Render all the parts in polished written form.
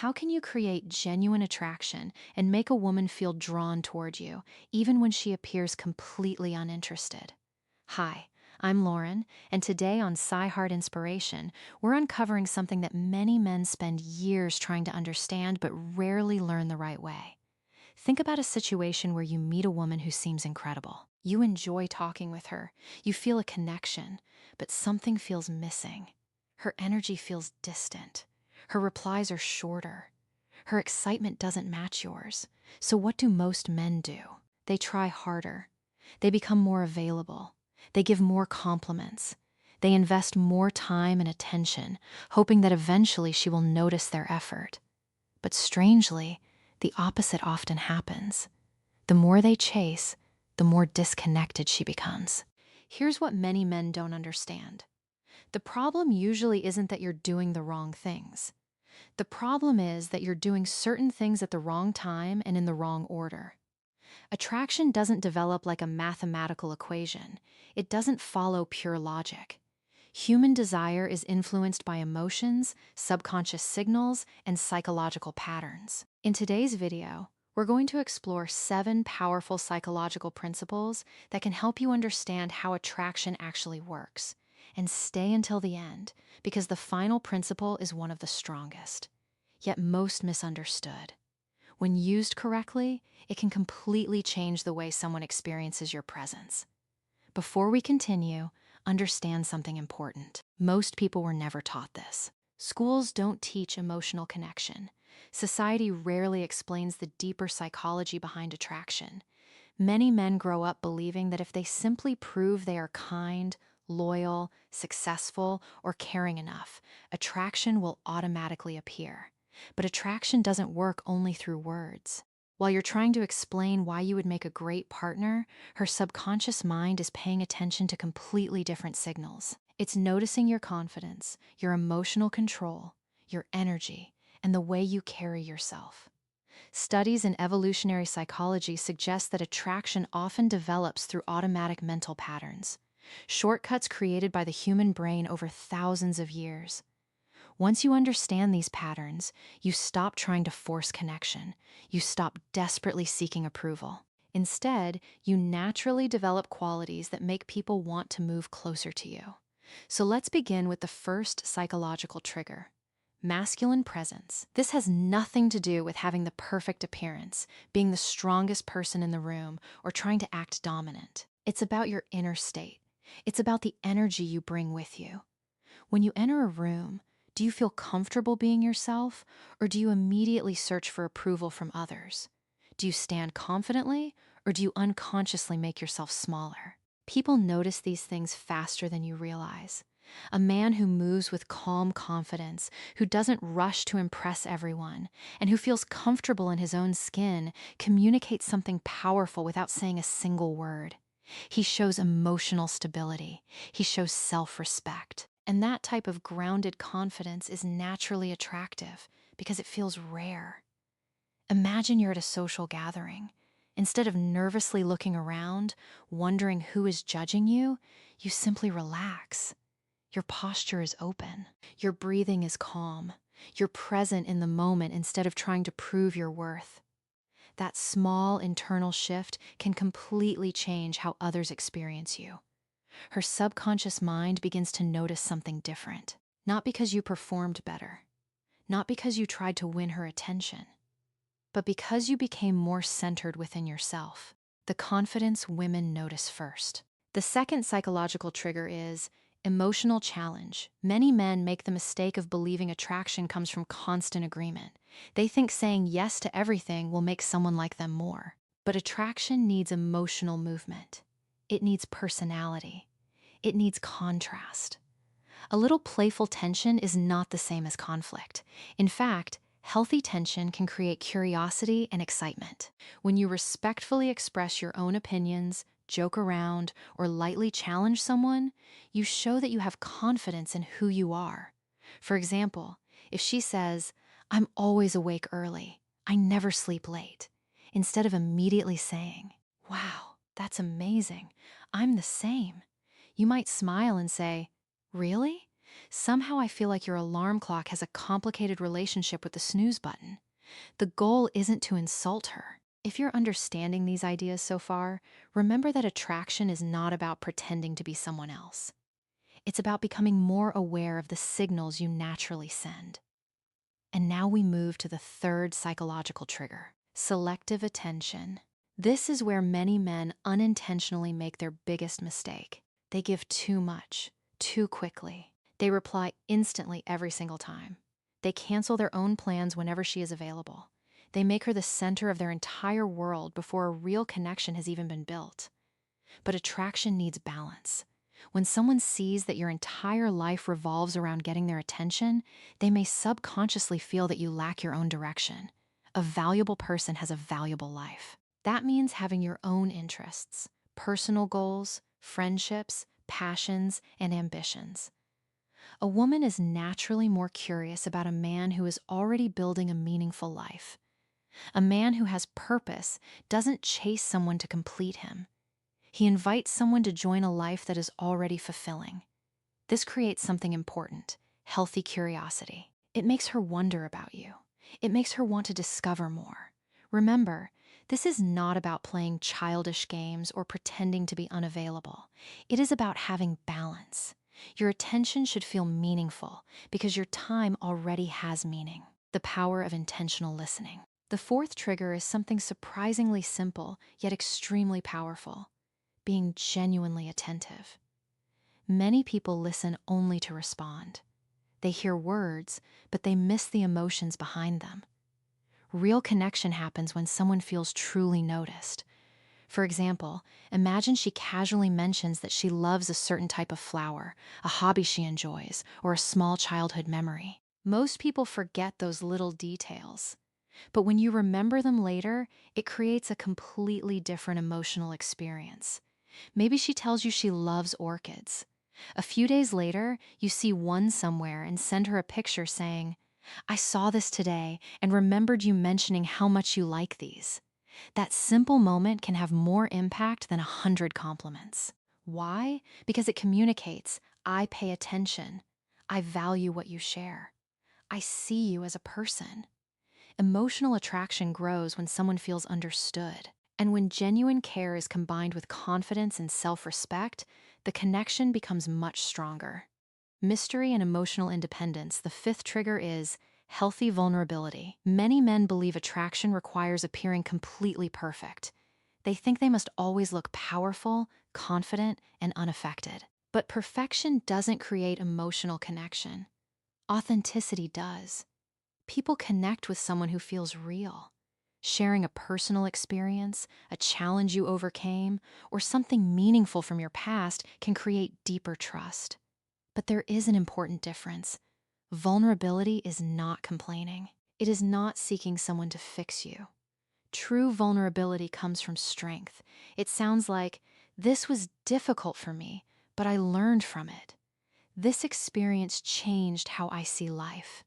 How can you create genuine attraction and make a woman feel drawn toward you, even when she appears completely uninterested? Hi, I'm Lauren, and today on Sci Heart Inspiration, we're uncovering something that many men spend years trying to understand but rarely learn the right way. Think about a situation where you meet a woman who seems incredible. You enjoy talking with her, you feel a connection, but something feels missing. Her energy feels distant. Her replies are shorter. Her excitement doesn't match yours. So, what do most men do? They try harder. They become more available. They give more compliments. They invest more time and attention, hoping that eventually she will notice their effort. But strangely, the opposite often happens. The more they chase, the more disconnected she becomes. Here's what many men don't understand. The problem usually isn't that you're doing the wrong things. The problem is that you're doing certain things at the wrong time and in the wrong order. Attraction doesn't develop like a mathematical equation. It doesn't follow pure logic. Human desire is influenced by emotions, subconscious signals, and psychological patterns. In today's video, we're going to explore 7 powerful psychological principles that can help you understand how attraction actually works. And stay until the end, because the final principle is one of the strongest, yet most misunderstood. When used correctly, it can completely change the way someone experiences your presence. Before we continue, understand something important. Most people were never taught this. Schools don't teach emotional connection. Society rarely explains the deeper psychology behind attraction. Many men grow up believing that if they simply prove they are kind, loyal, successful, or caring enough, attraction will automatically appear. But attraction doesn't work only through words. While you're trying to explain why you would make a great partner, her subconscious mind is paying attention to completely different signals. It's noticing your confidence, your emotional control, your energy, and the way you carry yourself. Studies in evolutionary psychology suggest that attraction often develops through automatic mental patterns, shortcuts created by the human brain over thousands of years. Once you understand these patterns, you stop trying to force connection. You stop desperately seeking approval. Instead, you naturally develop qualities that make people want to move closer to you. So let's begin with the first psychological trigger: masculine presence. This has nothing to do with having the perfect appearance, being the strongest person in the room, or trying to act dominant. It's about your inner state. It's about the energy you bring with you. When you enter a room, do you feel comfortable being yourself, or do you immediately search for approval from others? Do you stand confidently, or do you unconsciously make yourself smaller? People notice these things faster than you realize. A man who moves with calm confidence, who doesn't rush to impress everyone, and who feels comfortable in his own skin, communicates something powerful without saying a single word. He shows emotional stability. He shows self-respect. And that type of grounded confidence is naturally attractive because it feels rare. Imagine you're at a social gathering. Instead of nervously looking around, wondering who is judging you, you simply relax. Your posture is open. Your breathing is calm. You're present in the moment instead of trying to prove your worth. That small internal shift can completely change how others experience you. Her subconscious mind begins to notice something different. Not because you performed better, not because you tried to win her attention, but because you became more centered within yourself. The confidence women notice first. The second psychological trigger is emotional challenge. Many men make the mistake of believing attraction comes from constant agreement. They think saying yes to everything will make someone like them more. But attraction needs emotional movement. It needs personality. It needs contrast. A little playful tension is not the same as conflict. In fact, healthy tension can create curiosity and excitement. When you respectfully express your own opinions, joke around, or lightly challenge someone, you show that you have confidence in who you are. For example, if she says, "I'm always awake early. I never sleep late," instead of immediately saying, "Wow, that's amazing. I'm the same," you might smile and say, "Really? Somehow I feel like your alarm clock has a complicated relationship with the snooze button. The goal isn't to insult her. If you're understanding these ideas so far, remember that attraction is not about pretending to be someone else. It's about becoming more aware of the signals you naturally send. And now we move to the third psychological trigger, selective attention. This is where many men unintentionally make their biggest mistake. They give too much, too quickly. They reply instantly every single time. They cancel their own plans whenever she is available. They make her the center of their entire world before a real connection has even been built. But attraction needs balance. When someone sees that your entire life revolves around getting their attention, they may subconsciously feel that you lack your own direction. A valuable person has a valuable life. That means having your own interests, personal goals, friendships, passions, and ambitions. A woman is naturally more curious about a man who is already building a meaningful life. A man who has purpose doesn't chase someone to complete him. He invites someone to join a life that is already fulfilling. This creates something important, healthy curiosity. It makes her wonder about you. It makes her want to discover more. Remember, this is not about playing childish games or pretending to be unavailable. It is about having balance. Your attention should feel meaningful because your time already has meaning. The power of intentional listening. The fourth trigger is something surprisingly simple, yet extremely powerful: being genuinely attentive. Many people listen only to respond. They hear words, but they miss the emotions behind them. Real connection happens when someone feels truly noticed. For example, imagine she casually mentions that she loves a certain type of flower, a hobby she enjoys, or a small childhood memory. Most people forget those little details. But when you remember them later, it creates a completely different emotional experience. Maybe she tells you she loves orchids. A few days later, you see one somewhere and send her a picture saying, "I saw this today and remembered you mentioning how much you like these." That simple moment can have more impact than 100 compliments. Why? Because it communicates, "I pay attention. I value what you share. I see you as a person." Emotional attraction grows when someone feels understood. And when genuine care is combined with confidence and self-respect, the connection becomes much stronger. Mystery and emotional independence. The fifth trigger is healthy vulnerability. Many men believe attraction requires appearing completely perfect. They think they must always look powerful, confident, and unaffected. But perfection doesn't create emotional connection. Authenticity does. People connect with someone who feels real. Sharing a personal experience, a challenge you overcame, or something meaningful from your past can create deeper trust. But there is an important difference. Vulnerability is not complaining. It is not seeking someone to fix you. True vulnerability comes from strength. It sounds like, "This was difficult for me, but I learned from it. This experience changed how I see life."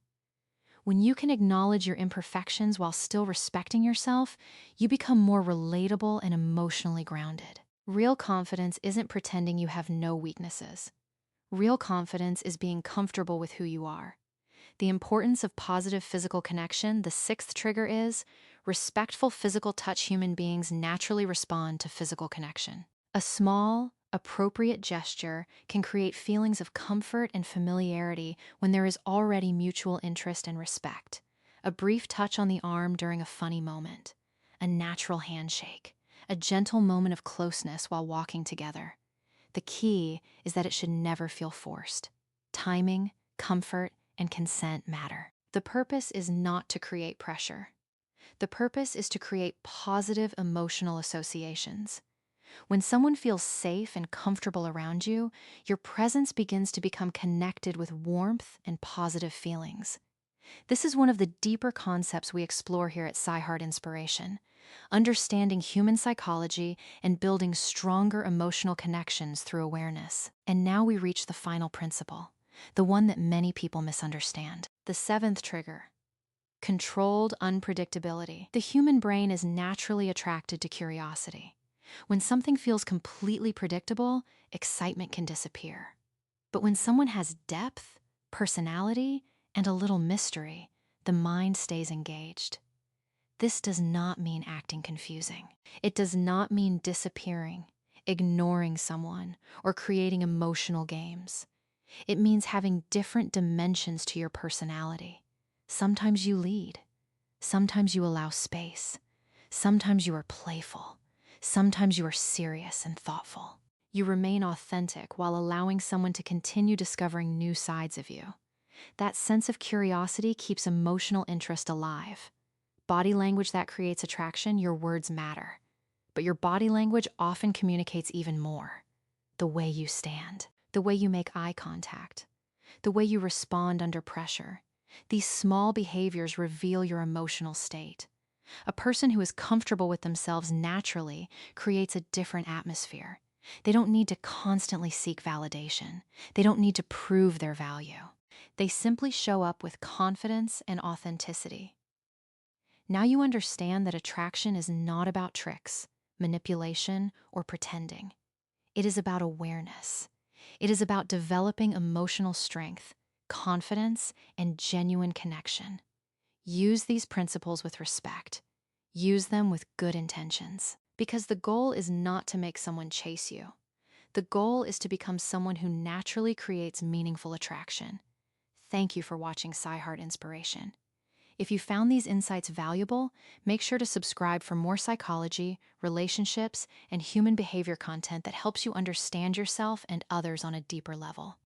When you can acknowledge your imperfections while still respecting yourself, you become more relatable and emotionally grounded. Real confidence isn't pretending you have no weaknesses. Real confidence is being comfortable with who you are. The importance of positive physical connection. The sixth trigger is respectful physical touch. Human beings naturally respond to physical connection. A small, appropriate gesture can create feelings of comfort and familiarity when there is already mutual interest and respect. A brief touch on the arm during a funny moment, a natural handshake, a gentle moment of closeness while walking together. The key is that it should never feel forced. Timing, comfort, and consent matter. The purpose is not to create pressure. The purpose is to create positive emotional associations. When someone feels safe and comfortable around you, your presence begins to become connected with warmth and positive feelings. This is one of the deeper concepts we explore here at SciHeart Inspiration, understanding human psychology and building stronger emotional connections through awareness. And now we reach the final principle, the one that many people misunderstand. The seventh trigger: controlled unpredictability. The human brain is naturally attracted to curiosity. When something feels completely predictable, excitement can disappear. But when someone has depth, personality, and a little mystery, the mind stays engaged. This does not mean acting confusing. It does not mean disappearing, ignoring someone, or creating emotional games. It means having different dimensions to your personality. Sometimes you lead. Sometimes you allow space. Sometimes you are playful. Sometimes you are serious and thoughtful. You remain authentic while allowing someone to continue discovering new sides of you. That sense of curiosity keeps emotional interest alive. Body language that creates attraction, your words matter. But your body language often communicates even more. The way you stand, the way you make eye contact, the way you respond under pressure. These small behaviors reveal your emotional state. A person who is comfortable with themselves naturally creates a different atmosphere. They don't need to constantly seek validation. They don't need to prove their value. They simply show up with confidence and authenticity. Now you understand that attraction is not about tricks, manipulation, or pretending. It is about awareness. It is about developing emotional strength, confidence, and genuine connection. Use these principles with respect. Use them with good intentions. Because the goal is not to make someone chase you. The goal is to become someone who naturally creates meaningful attraction. Thank you for watching SciHeart Inspiration. If you found these insights valuable, make sure to subscribe for more psychology, relationships, and human behavior content that helps you understand yourself and others on a deeper level.